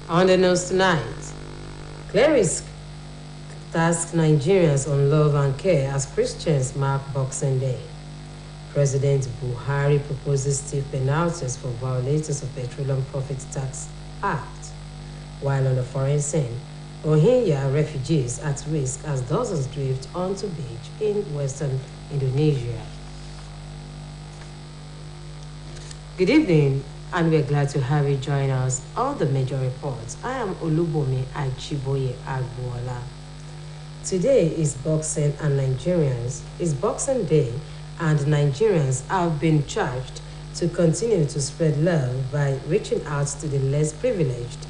On the news tonight, clerics task Nigerians on love and care as Christians mark Boxing Day. President Buhari proposes stiff penalties for violators of Petroleum Profit Tax Act. While on the foreign scene, Rohingya refugees at risk as dozens drift onto beach in western Indonesia. Good evening, and we're glad to have you join us on the major reports. I am Olubomi Ajiboye Agbola. Today is Boxing Day, and Nigerians have been charged to continue to spread love by reaching out to the less privileged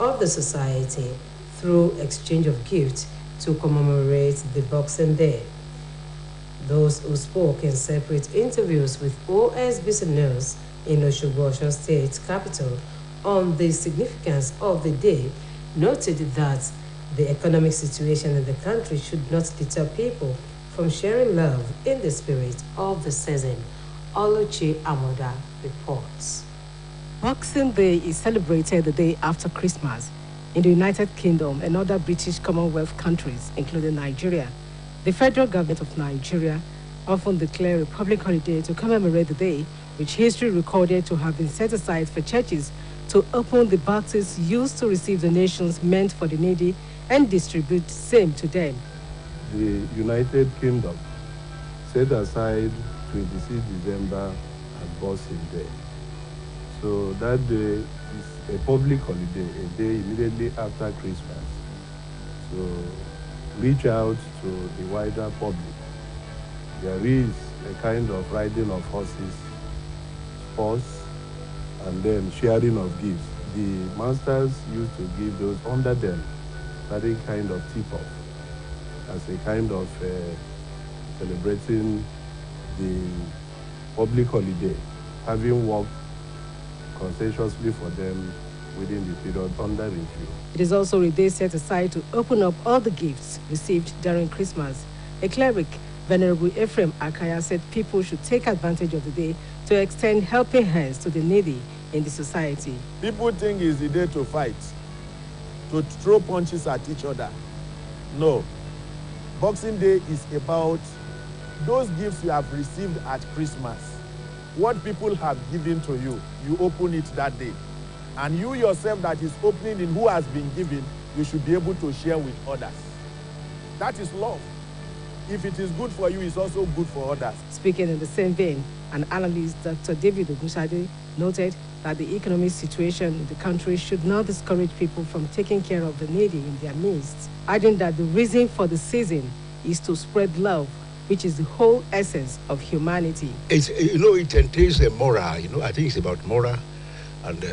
of the society through exchange of gifts to commemorate the Boxing Day. Those who spoke in separate interviews with Osbc News in Osogbo, Osun State capital, on the significance of the day, noted that the economic situation in the country should not deter people from sharing love in the spirit of the season. Oluchi Amoda reports. Boxing Day is celebrated the day after Christmas in the United Kingdom and other British Commonwealth countries, including Nigeria. The federal government of Nigeria often declare a public holiday to commemorate the day, which history recorded to have been set aside for churches to open the boxes used to receive donations meant for the needy and distribute same to them. The United Kingdom set aside 26 December as Boxing Day. So that day is a public holiday, a day immediately after Christmas. So reach out to the wider public. There is a kind of riding of horses, sports, and then sharing of gifts. The masters used to give those under them that kind of tip-off as a kind of celebrating the public holiday, having worked conscientiously for them within the period under review. It is also a day set aside to open up all the gifts received during Christmas. A cleric, Venerable Ephraim Akaya, said people should take advantage of the day to extend helping hands to the needy in the society. People think it's the day to fight, to throw punches at each other. No. Boxing Day is about those gifts you have received at Christmas. What people have given to you, you open it that day. And you yourself that is opening in who has been given, you should be able to share with others. That is love. If it is good for you, it's also good for others. Speaking in the same vein, an analyst, Dr. David Ogunsade, noted that the economic situation in the country should not discourage people from taking care of the needy in their midst, adding that the reason for the season is to spread love, which is the whole essence of humanity. It entails a moral. I think it's about moral, and do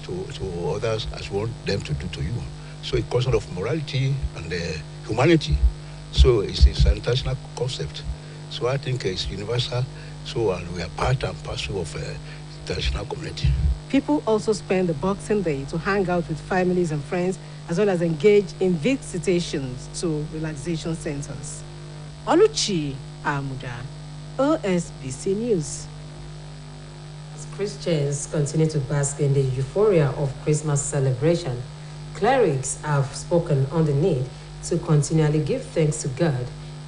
to others as you want them to do to you. So a question of morality and humanity. So it's an international concept. So I think it's universal. So and we are part and parcel of the international community. People also spend the Boxing Day to hang out with families and friends, as well as engage in visitations to relaxation centers. Oluchi Amuda, Osbc News. As Christians continue to bask in the euphoria of Christmas celebration, clerics have spoken on the need to continually give thanks to God,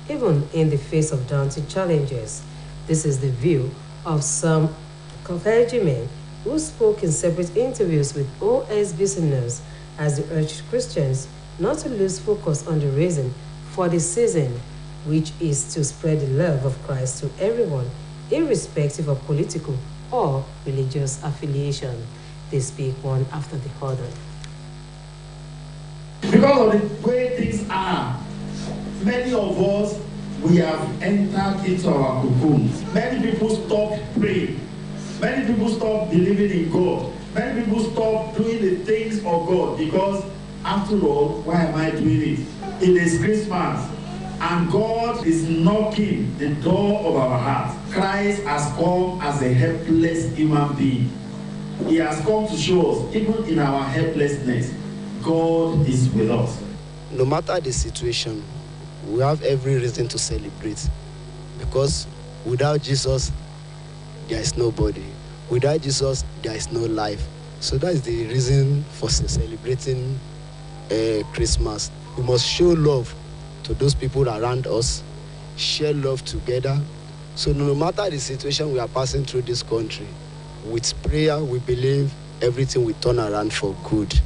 even in the face of daunting challenges. This is the view of some clergymen who spoke in separate interviews with Osbc News as they urged Christians not to lose focus on the reason for the season, which is to spread the love of Christ to everyone, irrespective of political or religious affiliation. They speak one after the other. Because of the way things are, many of us, we have entered into our cocoons. Many people stop praying. Many people stop believing in God. Many people stop doing the things of God because, after all, why am I doing it? It is Christmas, and God is knocking the door of our hearts. Christ has come as a helpless human being. He has come to show us, even in our helplessness, God is with us. No matter the situation, we have every reason to celebrate, because without Jesus, there is nobody. Without Jesus, there is no life. So that is the reason for celebrating Christmas. We must show love to those people around us, share love together. So no matter the situation we are passing through this country, with prayer, we believe everything will turn around for good.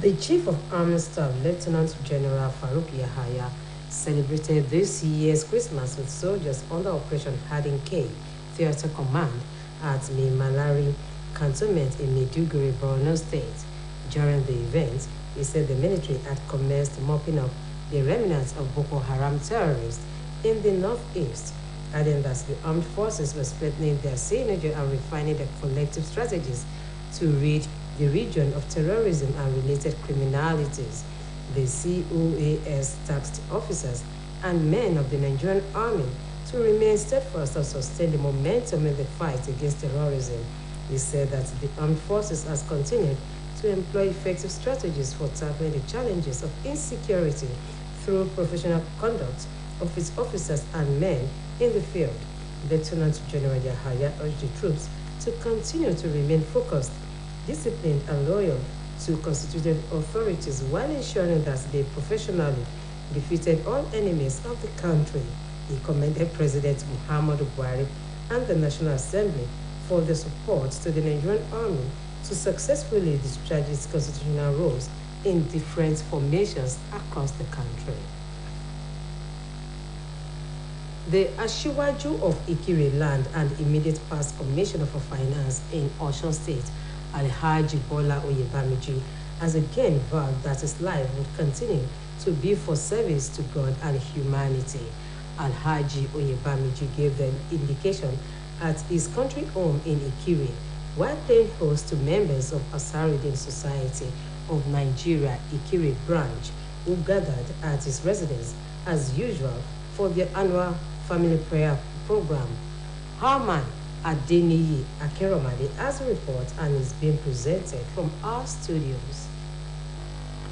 The Chief of Army Staff, Lieutenant General Farouk Yahaya, celebrated this year's Christmas with soldiers under Operation Hardin K Theater Command at Mimalari Cantonment in Maiduguri, Borno State. During the event, he said the military had commenced mopping up the remnants of Boko Haram terrorists in the northeast, adding that the armed forces were strengthening their synergy and refining their collective strategies to rid the region of terrorism and related criminalities. The COAS tasked officers and men of the Nigerian army to remain steadfast and sustain the momentum in the fight against terrorism. He said that the armed forces has continued to employ effective strategies for tackling the challenges of insecurity through professional conduct of its officers and men in the field. Lieutenant General Yahaya urged the troops to continue to remain focused, disciplined, and loyal to constituted authorities while ensuring that they professionally defeated all enemies of the country. He commended President Muhammadu Buhari and the National Assembly for their support to the Nigerian Army to successfully discharge its constitutional roles in different formations across the country. The Ashiwaju of Ikire Land and immediate past Commissioner for Finance in Osun State, Alhaji Bola Oyebamiji, has again vowed that his life would continue to be for service to God and humanity. Alhaji Oyebamiji gave the indication at his country home in Ikire while playing host to members of Asaruddin Society of Nigeria Ikire branch who gathered at his residence as usual for their annual family prayer program. Harman Adeniyi Akeromade has a report and is being presented from our studios.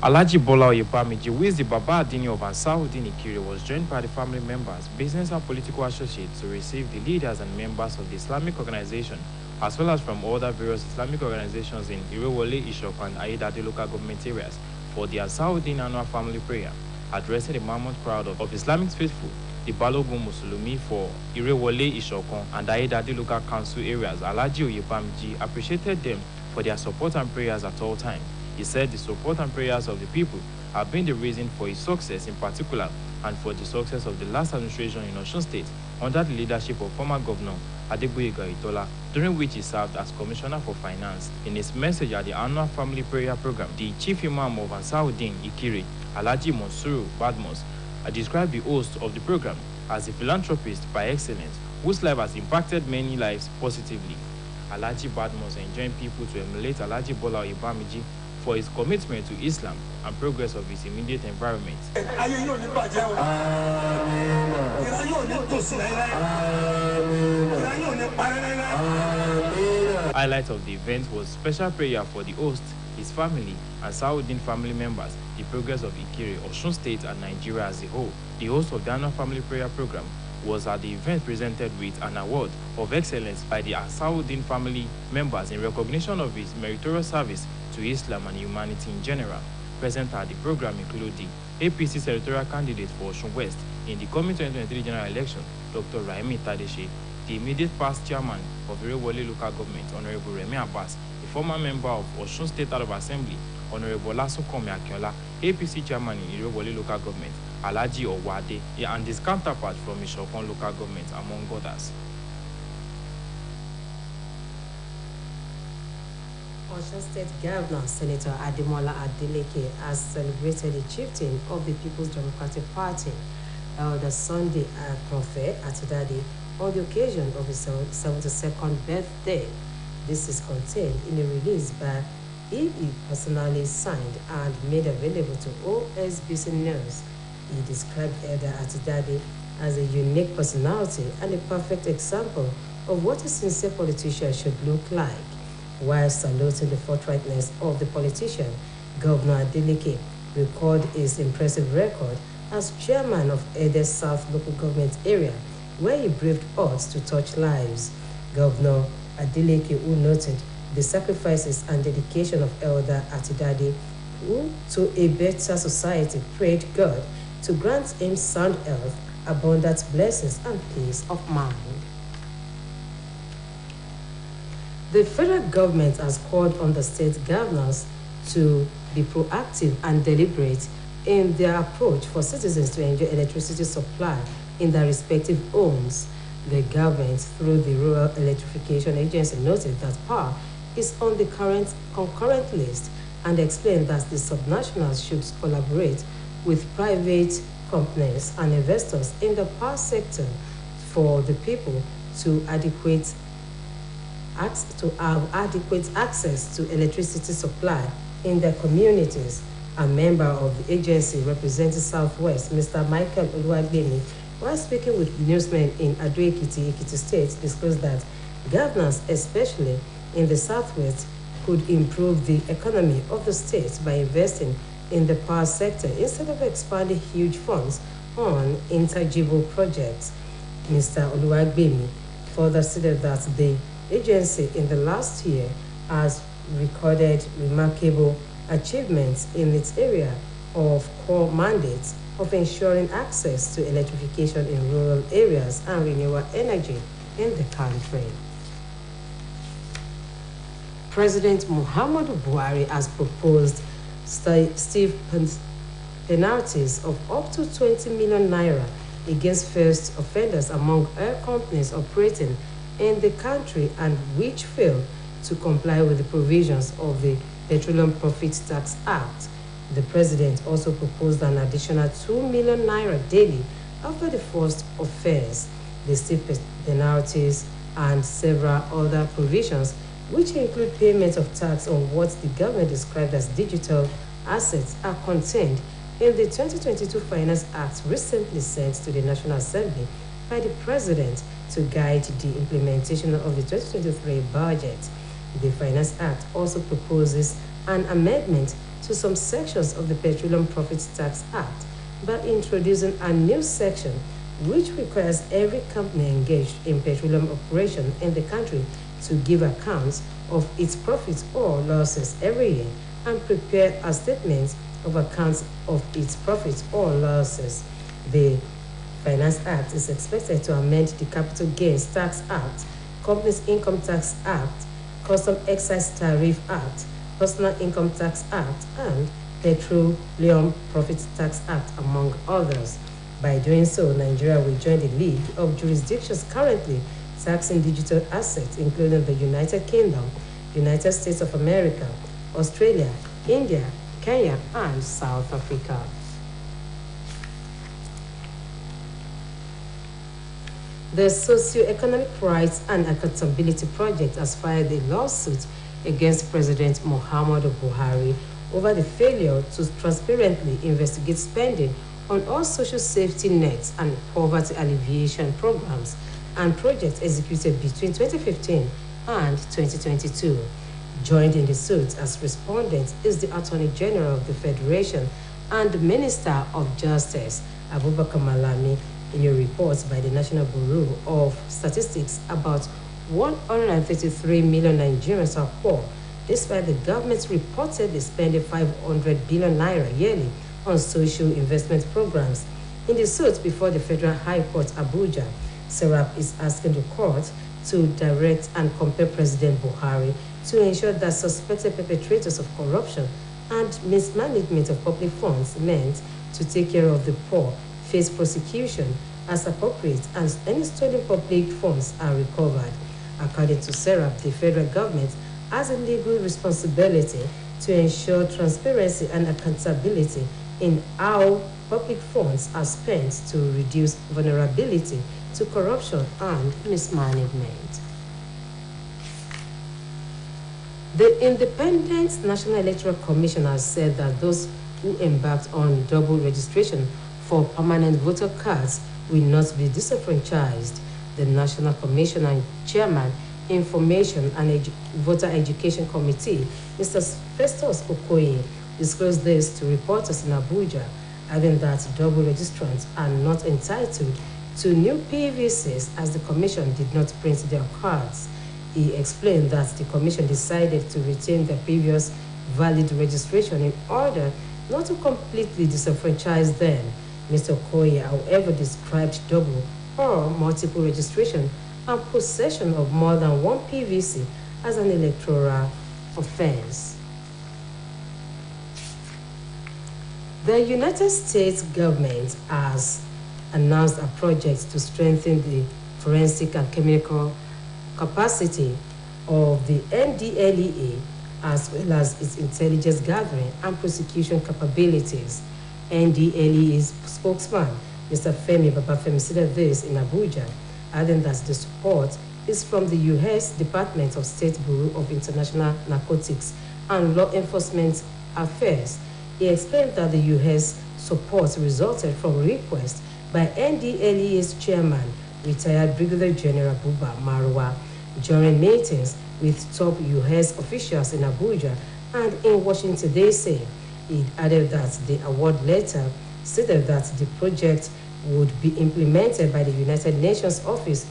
Alhaji Bola Oyebamiji, who is the Baba Adini of Ansarudeen Ikire, was joined by the family members, business and political associates to receive the leaders and members of the Islamic organization, as well as from other various Islamic organizations in Irewole, Ishoko, and Ayedade local government areas for the Ansarudeen annual family prayer. Addressing the mammoth crowd of Islamic faithful, the Balogun Musulumi for Irewole, Ishoko, and Ayedade local council areas, Alhaji Oyebamiji appreciated them for their support and prayers at all times. He said the support and prayers of the people have been the reason for his success in particular and for the success of the last administration in Osun State under the leadership of former Governor Adegboyega Itola, during which he served as Commissioner for Finance. In his message at the annual family prayer program, the Chief Imam of Ansarudeen Ikire, Alhaji Monsuru Badmus, described the host of the program as a philanthropist by excellence whose life has impacted many lives positively. Alhaji Badmus enjoined people to emulate Alhaji Bola Oyebamiji for his commitment to Islam and progress of his immediate environment. Highlight of the event was special prayer for the host, his family, and Saudin family members, the progress of Ikire, Osun State, and Nigeria as a whole. The host of the annual family prayer program was at the event presented with an award of excellence by the Saudin family members in recognition of his meritorious service to Islam and humanity in general. Present at the program include the APC senatorial candidate for Osun West in the coming 2023 general election, Dr. Raimi Tadeshe, the immediate past chairman of Irewole local government, Honorable Remi Abbas, the former member of Osun State House of Assembly, Honorable Lasunkanmi Akinola, APC chairman in Irewole local government, Alhaji Owade, and his counterpart from Ishoko local government, among others. Osun State Governor Senator Ademola Adeleke has celebrated the chieftain of the People's Democratic Party, Elder Sunday Akonfe Atidade, on the occasion of his 72nd birthday. This is contained in a release by he personally signed and made available to Osbc News. He described Elder Atidade as a unique personality and a perfect example of what a sincere politician should look like. While saluting the forthrightness of the politician, Governor Adeleke recalled his impressive record as chairman of Ede South local government area, where he braved odds to touch lives. Governor Adeleke, who noted the sacrifices and dedication of Elder Atidade, who to a better society prayed God to grant him sound health, abundant blessings, and peace of mind. The federal government has called on the state governors to be proactive and deliberate in their approach for citizens to enjoy electricity supply in their respective homes. The government, through the Rural Electrification Agency, noted that power is on the concurrent list and explained that the subnationals should collaborate with private companies and investors in the power sector for the people to have adequate access to electricity supply in their communities. A member of the agency representing Southwest, Mr. Michael Oluwagbemi, while speaking with newsmen in Ado-Ekiti, Ekiti State, disclosed that governors, especially in the Southwest, could improve the economy of the state by investing in the power sector instead of expanding huge funds on intangible projects. Mr. Oluwagbemi further stated that the agency in the last year has recorded remarkable achievements in its area of core mandates of ensuring access to electrification in rural areas and renewable energy in the country. President Muhammadu Buhari has proposed stiff penalties of up to 20 million naira against first offenders among oil companies operating in the country and which fail to comply with the provisions of the Petroleum Profit Tax Act. The president also proposed an additional 2 million naira daily after the first offense. The stiff penalties and several other provisions, which include payment of tax on what the government described as digital assets, are contained in the 2022 Finance Act recently sent to the National Assembly by the President to guide the implementation of the 2023 budget. The Finance Act also proposes an amendment to some sections of the Petroleum Profits Tax Act by introducing a new section which requires every company engaged in petroleum operation in the country to give accounts of its profits or losses every year and prepare a statement of accounts of its profits or losses. The Finance Act is expected to amend the Capital Gains Tax Act, Companies Income Tax Act, Custom Excise Tariff Act, Personal Income Tax Act, and Petroleum Profit Tax Act, among others. By doing so, Nigeria will join the league of jurisdictions currently taxing digital assets, including the United Kingdom, United States of America, Australia, India, Kenya, and South Africa. The Socio-Economic Rights and Accountability Project has filed a lawsuit against President Muhammadu Buhari over the failure to transparently investigate spending on all social safety nets and poverty alleviation programs and projects executed between 2015 and 2022. Joined in the suit as respondent is the Attorney General of the Federation and the Minister of Justice, Abubakar Malami. In a report by the National Bureau of Statistics, about 133 million Nigerians are poor, despite the government reportedly spending 500 billion naira yearly on social investment programs. In the suit before the Federal High Court, Abuja, Serap is asking the court to direct and compel President Buhari to ensure that suspected perpetrators of corruption and mismanagement of public funds meant to take care of the poor face prosecution as appropriate and any stolen public funds are recovered. According to Serap, the federal government has a legal responsibility to ensure transparency and accountability in how public funds are spent to reduce vulnerability to corruption and mismanagement. The Independent National Electoral Commission has said that those who embarked on double registration for permanent voter cards will not be disenfranchised. The National Commission and Chairman, Information and Voter Education Committee, Mr. Festus Okoye, disclosed this to reporters in Abuja adding that double registrants are not entitled to new PVCs as the Commission did not print their cards. He explained that the Commission decided to retain their previous valid registration in order not to completely disenfranchise them. Mr. Okoye, however, described double or multiple registration and possession of more than one PVC as an electoral offense. The United States government has announced a project to strengthen the forensic and chemical capacity of the NDLEA as well as its intelligence gathering and prosecution capabilities. NDLEA's spokesman, Mr. Femi Babafemi, said this in Abuja, adding that the support is from the U.S. Department of State Bureau of International Narcotics and Law Enforcement Affairs. He explained that the U.S. support resulted from requests by NDLEA's chairman, retired Brigadier General Buba Marwa, during meetings with top U.S. officials in Abuja and in Washington, D.C. He added that the award letter stated that the project would be implemented by the United Nations Office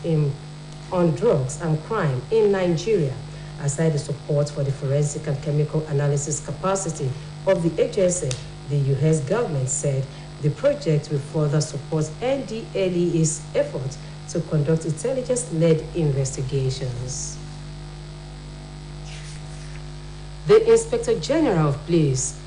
on Drugs and Crime in Nigeria. Aside the support for the forensic and chemical analysis capacity of the agency, the U.S. government said the project will further support NDLEA's efforts to conduct intelligence-led investigations. The Inspector General of Police,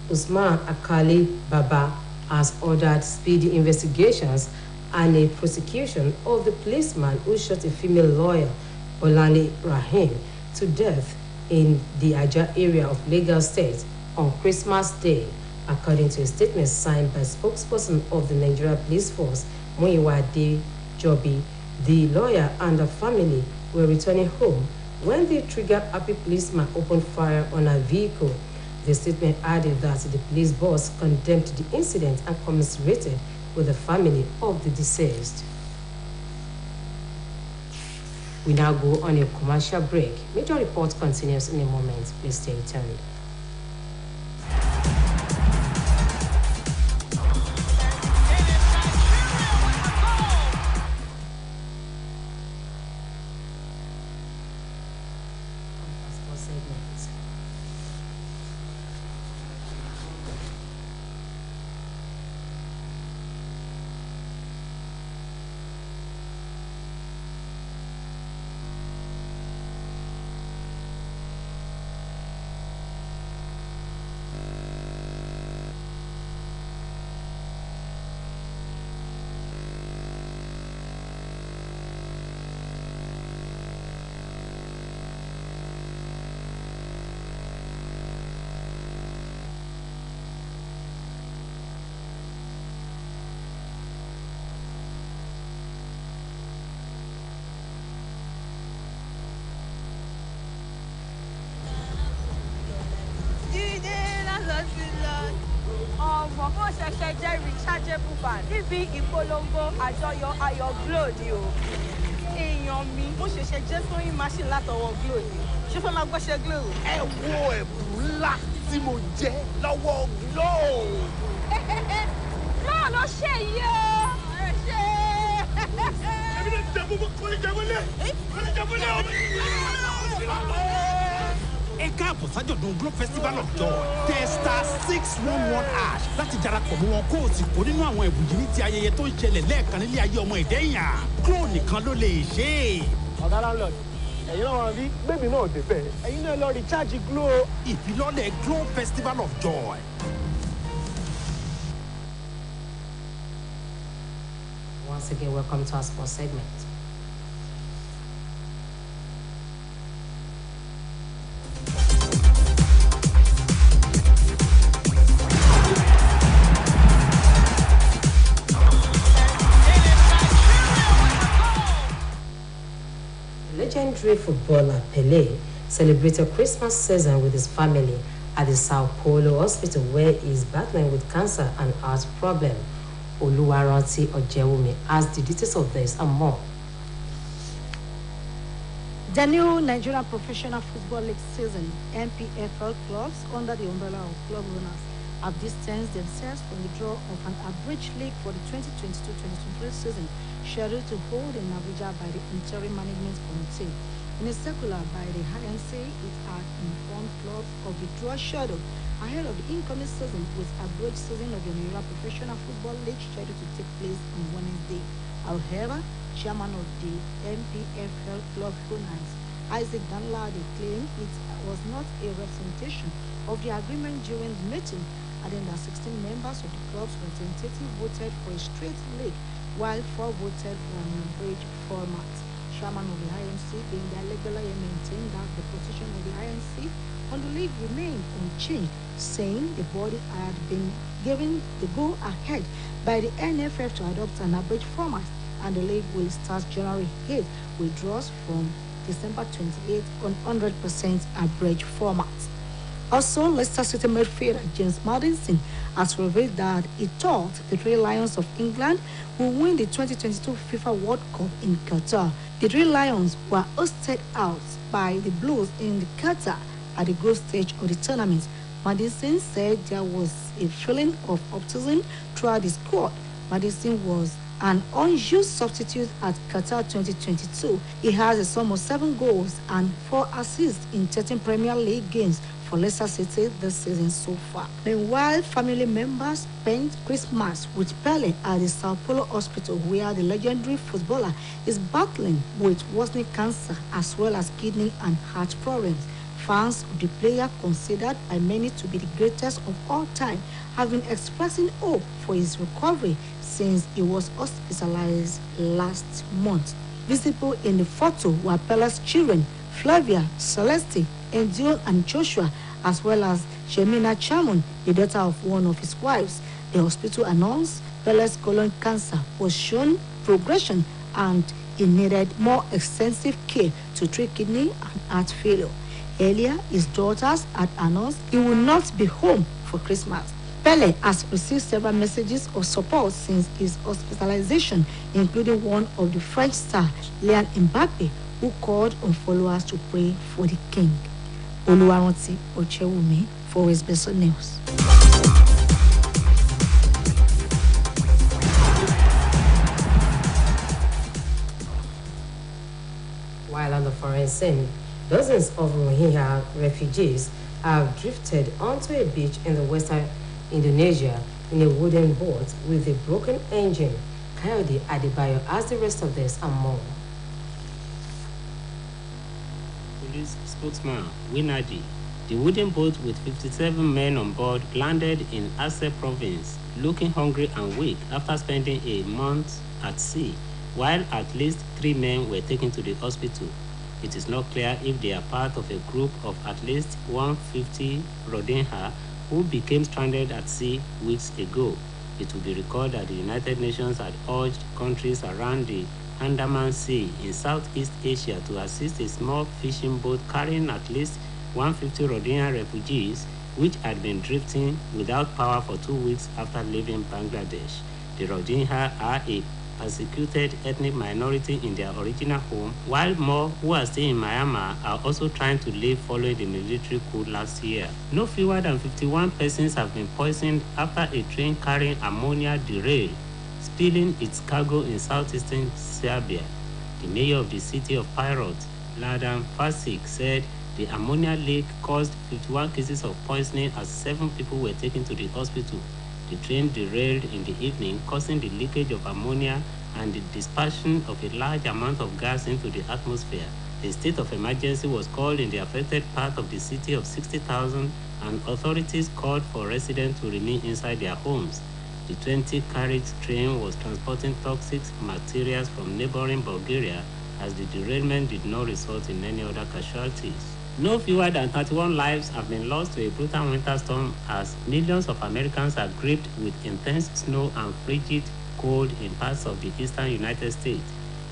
Usman Akali Baba, has ordered speedy investigations and a prosecution of the policeman who shot a female lawyer, Olani Rahim, to death in the Aja area of Lagos State on Christmas Day, according to a statement signed by spokesperson of the Nigeria Police Force, Muyiwa Jobi. The lawyer and the family were returning home when the trigger-happy policeman opened fire on a vehicle. The statement added that the police boss condemned the incident and commiserated with the family of the deceased. We now go on a commercial break. Major report continues in a moment. Please stay tuned. Ọmọ ṣẹ̀ṣẹ̀ jẹ́ rechargeable fan níbi ìpolongo àjọyọ̀ ayọ̀ Glo ni o. Èèyàn mi, mo ṣẹ̀ṣẹ̀ jẹ́ sewing machine látọwọ́ Glo ni. Ṣé fẹ́ máa gbọ́ṣẹ́ Glo? Ẹ wo ẹ̀bùn ńlá tí mo jẹ lọ́wọ́ Glo. Glo ló ṣe yìí o. Ẹ ṣe. Èmi náà jẹ́ gbogbo kò ní jẹ́ wọlé. Kò ní jẹ́ wọlé o. Ẹ káàbọ̀ sájọ̀dún Glo Festival of Joy testa 611# láti darapọ̀ mọ́ wọn kó o sì kó nínú àwọn ẹ̀bùn yìí ti ayẹyẹ tó ń ṣẹlẹ̀ lẹ́ẹ̀kan nílé ayé ọmọ ìdẹ́yàn. Glo nìkan ló lè ṣe é. Ọ̀gá landlord, ẹ̀yin náà wọn rí gbẹ̀mí náà dé bẹ́ẹ̀. Ẹ̀yin náà lọ recharge Glo. Ìfilọ́lẹ̀ Glo Festival of Joy. Once again, welcome to our sports segment. Legendary footballer Pelé celebrated Christmas season with his family at the Sao Paulo hospital where he is battling with cancer and heart problem. Oluwaranti Ojewumi has the details of this and more. The new Nigerian Professional Football League season, NPFL clubs under the umbrella of club owners have distanced themselves from the draw of an abridged league for the 2022-2023 season, scheduled to hold in Abuja by the interim management committee. In a circular by the INC, it had informed clubs of the draw schedule ahead of the incoming season, with a abridged season of the Nigeria Professional Football League scheduled to take place on Wednesday. However, chairman of the NPFL club owners, Isaac Danladi, claimed it was not a representation of the agreement during the meeting, adding that 16 members of the club's representative voted for a straight league, while 4 voted for an abridged format. Chairman of the INC, being Alegbela, maintained that the position of the INC on the league remained unchanged, saying the body had been given the go-ahead by the NFF to adopt an abridged format, and the league will start January 8 with draws from December 28 on 100% abridged format. Also, Leicester City midfielder James Maddison has revealed that he thought the Three Lions of England will win the 2022 FIFA World Cup in Qatar. The Three Lions were hosted out by the Blues in the Qatar at the group stage of the tournament. Maddison said there was a feeling of optimism throughout the squad. Maddison was an unused substitute at Qatar 2022. He has a sum of 7 goals and 4 assists in 13 Premier League games for Leicester City this season so far. Meanwhile, family members spent Christmas with Pele at the Sao Paulo hospital, where the legendary footballer is battling with worsening cancer as well as kidney and heart problems. Fans of the player, considered by many to be the greatest of all time, have been expressing hope for his recovery since he was hospitalized last month. Visible in the photo were Pele's children, Flavia, Celeste, Dion and Joshua, as well as Shemina Chamun, the daughter of one of his wives. The hospital announced Pele's colon cancer was shown progression and he needed more extensive care to treat kidney and heart failure. Earlier, his daughters had announced he will not be home for Christmas. Pele has received several messages of support since his hospitalization, including one of the French star, Kylian Mbappe, who called on followers to pray for the king. Oluwaranti Ochewumi for Osbc News. While on the foreign scene, dozens of Rohingya refugees have drifted onto a beach in the western Indonesia in a wooden boat with a broken engine. Coyote Adebayo has the rest of this and more. Police spokesman Winadi, the wooden boat with 57 men on board landed in Aceh province, looking hungry and weak after spending a month at sea, while at least 3 men were taken to the hospital. It is not clear if they are part of a group of at least 150 Rohingya who became stranded at sea weeks ago. It will be recalled that the United Nations had urged countries around the Andaman Sea in Southeast Asia to assist a small fishing boat carrying at least 150 Rohingya refugees, which had been drifting without power for 2 weeks after leaving Bangladesh. The Rohingya are a persecuted ethnic minority in their original home, while more who are still in Myanmar are also trying to leave following the military coup last year. No fewer than 51 persons have been poisoned after a train carrying ammonia derailed, spilling its cargo in southeastern Serbia. The mayor of the city of Pirot, Ladan Fasik, said the ammonia leak caused 51 cases of poisoning as 7 people were taken to the hospital. The train derailed in the evening, causing the leakage of ammonia and the dispersion of a large amount of gas into the atmosphere. A state of emergency was called in the affected part of the city of 60,000, and authorities called for residents to remain inside their homes. The 20-carriage train was transporting toxic materials from neighboring Bulgaria, as the derailment did not result in any other casualties. No fewer than 31 lives have been lost to a brutal winter storm as millions of Americans are gripped with intense snow and frigid cold in parts of the eastern United States.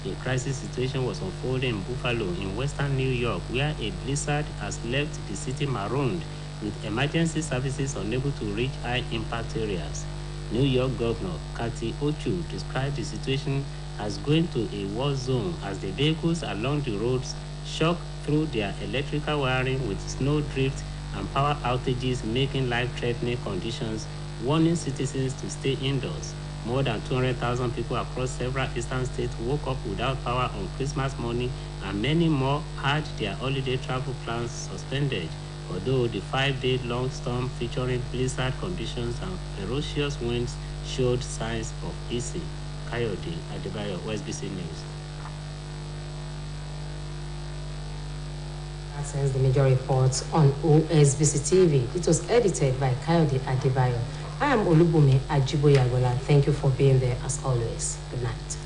A crisis situation was unfolding in Buffalo in western New York, where a blizzard has left the city marooned, with emergency services unable to reach high-impact areas. New York Governor Kathy Hochul described the situation as going to a war zone as the vehicles along the roads shock through their electrical wiring with snow drift and power outages making life-threatening conditions, warning citizens to stay indoors. More than 200,000 people across several eastern states woke up without power on Christmas morning, and many more had their holiday travel plans suspended, although the 5-day-long storm featuring blizzard conditions and ferocious winds showed signs of easing. Kayode Adebayo, Osbc News. That ends the major reports on OSBC TV. It was edited by Kayode Adebayo. I am Olubumi Ajiboyagola. Thank you for being there as always. Good night.